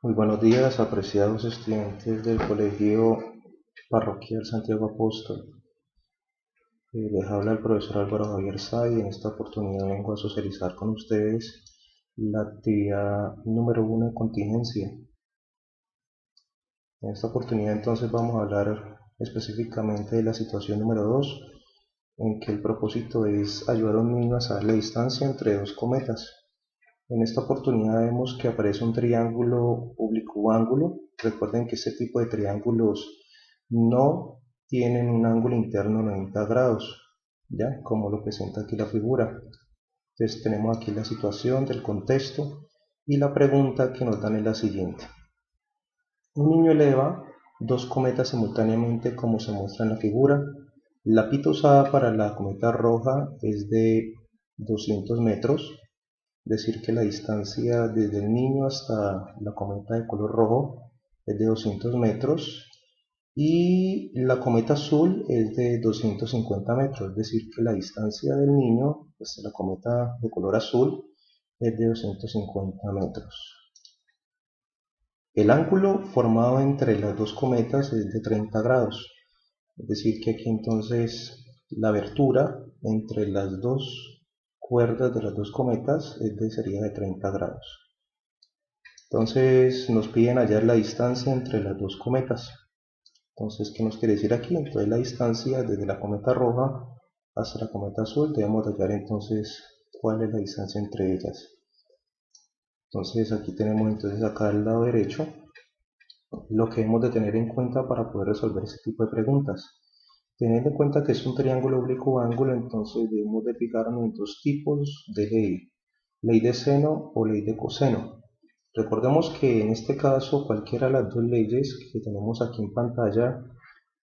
Muy buenos días, apreciados estudiantes del Colegio Parroquial Santiago Apóstol. Les habla el profesor Álvaro Javier Say y en esta oportunidad vengo a socializar con ustedes la actividad número 1 de contingencia. En esta oportunidad entonces vamos a hablar específicamente de la situación número 2, en que el propósito es ayudar a un niño a saber la distancia entre dos cometas. En esta oportunidad vemos que aparece un triángulo oblicuo-ángulo. Recuerden que este tipo de triángulos no tienen un ángulo interno 90 grados, ¿ya? Como lo presenta aquí la figura. Entonces tenemos aquí la situación del contexto y la pregunta que nos dan es la siguiente. Un niño eleva dos cometas simultáneamente como se muestra en la figura. La pita usada para la cometa roja es de 200 metros. Decir que la distancia desde el niño hasta la cometa de color rojo es de 200 metros y la cometa azul es de 250 metros, es decir que la distancia del niño hasta la cometa de color azul es de 250 metros. El ángulo formado entre las dos cometas es de 30 grados, es decir que aquí entonces la abertura entre las dos cuerdas de las dos cometas sería de 30 grados. Entonces nos piden hallar la distancia entre las dos cometas. Entonces, ¿qué nos quiere decir aquí? Entonces la distancia desde la cometa roja hasta la cometa azul debemos hallar entonces cuál es la distancia entre ellas. Entonces aquí tenemos entonces acá al lado derecho lo que debemos de tener en cuenta para poder resolver este tipo de preguntas. Teniendo en cuenta que es un triángulo oblicuo ángulo, entonces debemos de fijarnos en dos tipos de ley de seno o ley de coseno. Recordemos que en este caso cualquiera de las dos leyes que tenemos aquí en pantalla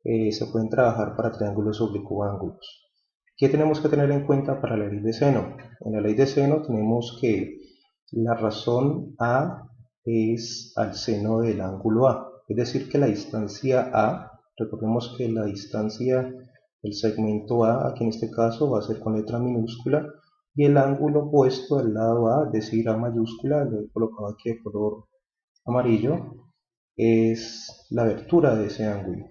se pueden trabajar para triángulos oblicuo-ángulos. ¿Qué tenemos que tener en cuenta para la ley de seno? En la ley de seno tenemos que la razón A es al seno del ángulo A, es decir que la distancia A, recordemos que la distancia del segmento A, aquí en este caso va a ser con letra minúscula, y el ángulo opuesto del lado A, es decir A mayúscula, lo he colocado aquí de color amarillo, es la abertura de ese ángulo.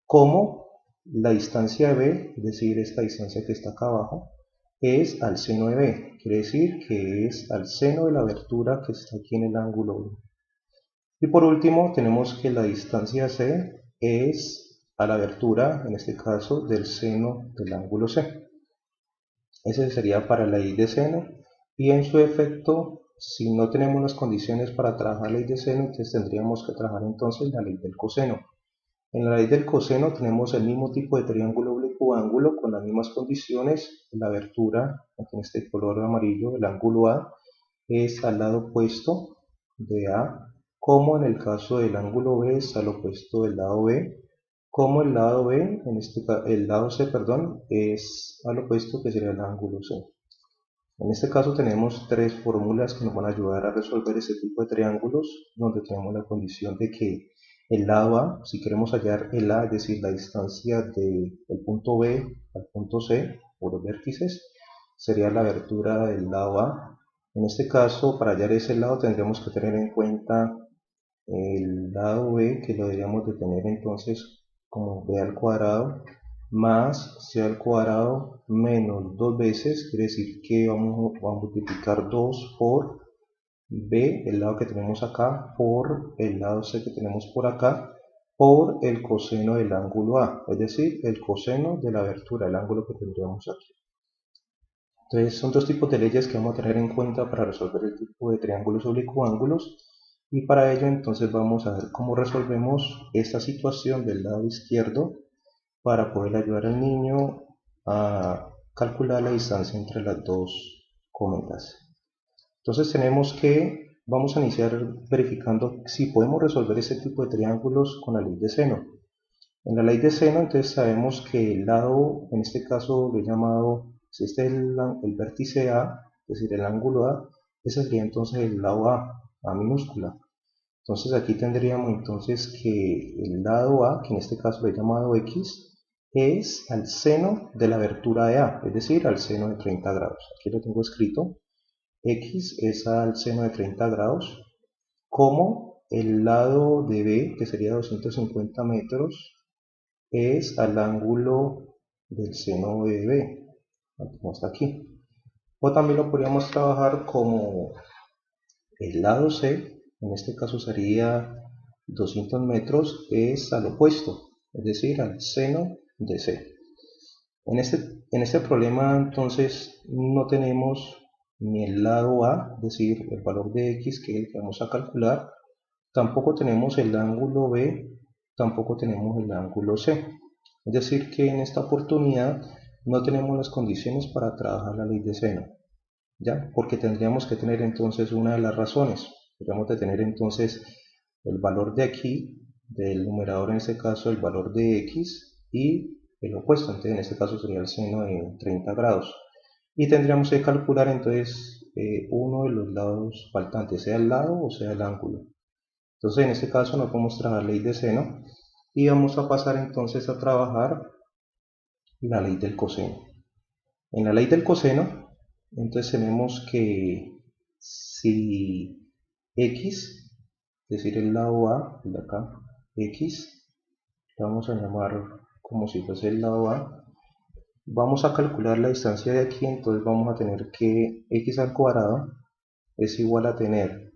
Como la distancia de B, es decir, esta distancia que está acá abajo, es al seno de B, quiere decir que es al seno de la abertura que está aquí en el ángulo B. Y por último tenemos que la distancia C es a la abertura, en este caso, del seno del ángulo C. Ese sería para la ley de seno y en su efecto, si no tenemos las condiciones para trabajar la ley de seno, entonces tendríamos que trabajar entonces la ley del coseno. En la ley del coseno tenemos el mismo tipo de triángulo oblicuo-ángulo con las mismas condiciones. La abertura, aquí en este color amarillo, el ángulo A, es al lado opuesto de A, como en el caso del ángulo B es al opuesto del lado B, como el lado B, el lado C, perdón, es al opuesto que sería el ángulo C. En este caso tenemos tres fórmulas que nos van a ayudar a resolver este tipo de triángulos, donde tenemos la condición de que el lado A, si queremos hallar el A, es decir, la distancia del punto B al punto C, por los vértices, sería la abertura del lado A. En este caso, para hallar ese lado tendríamos que tener en cuenta el lado B, que lo deberíamos de tener entonces como B al cuadrado, más C al cuadrado menos 2 veces, quiere decir que vamos a multiplicar 2 por B, el lado que tenemos acá, por el lado C que tenemos por acá, por el coseno del ángulo A, es decir, el coseno de la abertura, el ángulo que tendríamos aquí. Entonces son dos tipos de leyes que vamos a tener en cuenta para resolver el tipo de triángulos oblicuo-ángulos y para ello entonces vamos a ver cómo resolvemos esta situación del lado izquierdo para poder ayudar al niño a calcular la distancia entre las dos cometas. Entonces vamos a iniciar verificando si podemos resolver este tipo de triángulos con la ley de seno. En la ley de seno entonces sabemos que el lado, en este caso lo he llamado, si este es el vértice A, es decir, el ángulo A, ese sería entonces el lado A minúscula. Entonces aquí tendríamos entonces que el lado A, que en este caso lo he llamado X, es al seno de la abertura de A, es decir, al seno de 30 grados. Aquí lo tengo escrito. X es al seno de 30 grados. como el lado de B, que sería 250 metros, es al ángulo del seno de B, como está aquí. O también lo podríamos trabajar como el lado C, en este caso sería 200 metros, es al opuesto, es decir, al seno de C. En este problema entonces no tenemos ni el lado A, es decir, el valor de X que es el que vamos a calcular, tampoco tenemos el ángulo B, tampoco tenemos el ángulo C. Es decir, que en esta oportunidad no tenemos las condiciones para trabajar la ley de seno, ¿ya? Porque tendríamos que tener entonces una de las razones. Tendríamos de tener entonces el valor de aquí, del numerador en este caso, el valor de X y el opuesto, entonces en este caso sería el seno de 30 grados. Y tendríamos que calcular entonces uno de los lados faltantes, sea el lado o sea el ángulo. Entonces en este caso no podemos trabajar ley de seno y vamos a pasar entonces a trabajar la ley del coseno. En la ley del coseno, entonces tenemos que si X, es decir el lado A, el de acá, X, lo vamos a llamar como si fuese el lado A, vamos a calcular la distancia de aquí, entonces vamos a tener que X al cuadrado es igual a tener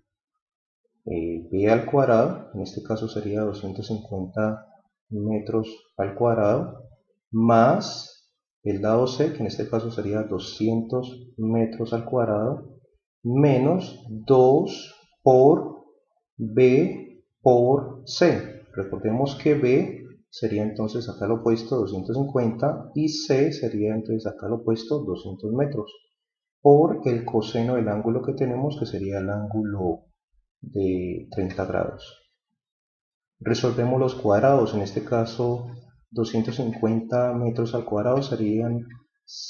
B al cuadrado, en este caso sería 250 metros al cuadrado, más el lado C, que en este caso sería 200 metros al cuadrado, menos 2 por B por C. Recordemos que B sería entonces acá lo opuesto 250 y C sería entonces acá lo opuesto 200 metros por el coseno del ángulo que tenemos, que sería el ángulo de 30 grados. Resolvemos los cuadrados, en este caso 250 metros al cuadrado serían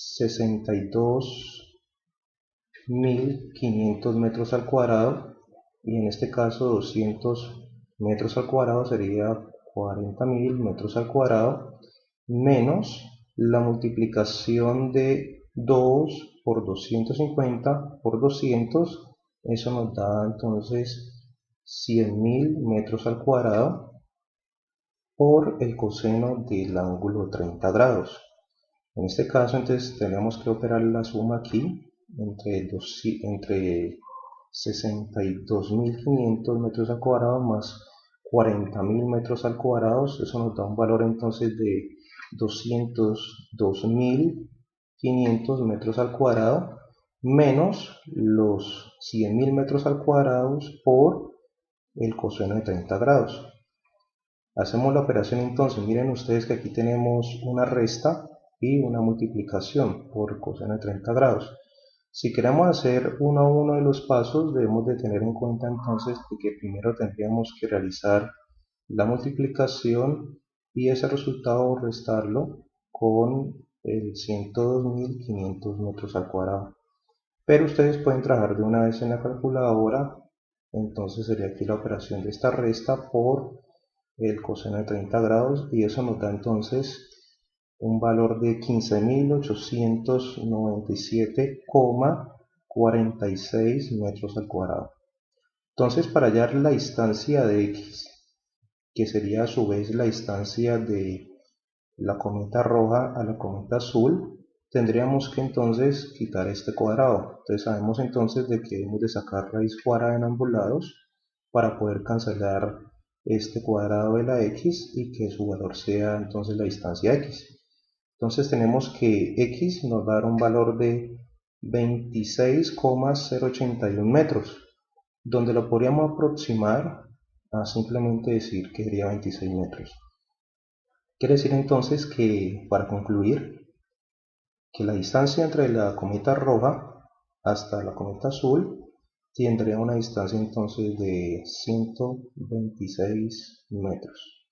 62.500 metros al cuadrado y en este caso 200 metros al cuadrado sería 40.000 metros al cuadrado menos la multiplicación de 2 por 250 por 200, eso nos da entonces 100.000 metros al cuadrado por el coseno del ángulo 30 grados. En este caso entonces tenemos que operar la suma aquí entre 62.500 metros al cuadrado más 40.000 metros al cuadrado, eso nos da un valor entonces de 202.500 metros al cuadrado menos los 100.000 metros al cuadrado por el coseno de 30 grados. Hacemos la operación entonces, miren ustedes que aquí tenemos una resta y una multiplicación por coseno de 30 grados. Si queremos hacer uno a uno de los pasos, debemos de tener en cuenta entonces que primero tendríamos que realizar la multiplicación y ese resultado restarlo con el 102.500 metros al cuadrado. Pero ustedes pueden trabajar de una vez en la calculadora, entonces sería aquí la operación de esta resta por el coseno de 30 grados y eso nos da entonces un valor de 15.897,46 metros al cuadrado. Entonces para hallar la distancia de X, que sería a su vez la distancia de la cometa roja a la cometa azul, tendríamos que entonces quitar este cuadrado. Entonces sabemos entonces de que debemos de sacar raíz cuadrada en ambos lados para poder cancelar este cuadrado de la X y que su valor sea entonces la distancia X. Entonces tenemos que X nos va a dar un valor de 26,081 metros, donde lo podríamos aproximar a simplemente decir que sería 26 metros. Quiere decir entonces que, para concluir, que la distancia entre la cometa roja hasta la cometa azul tendría una distancia entonces de 126 metros.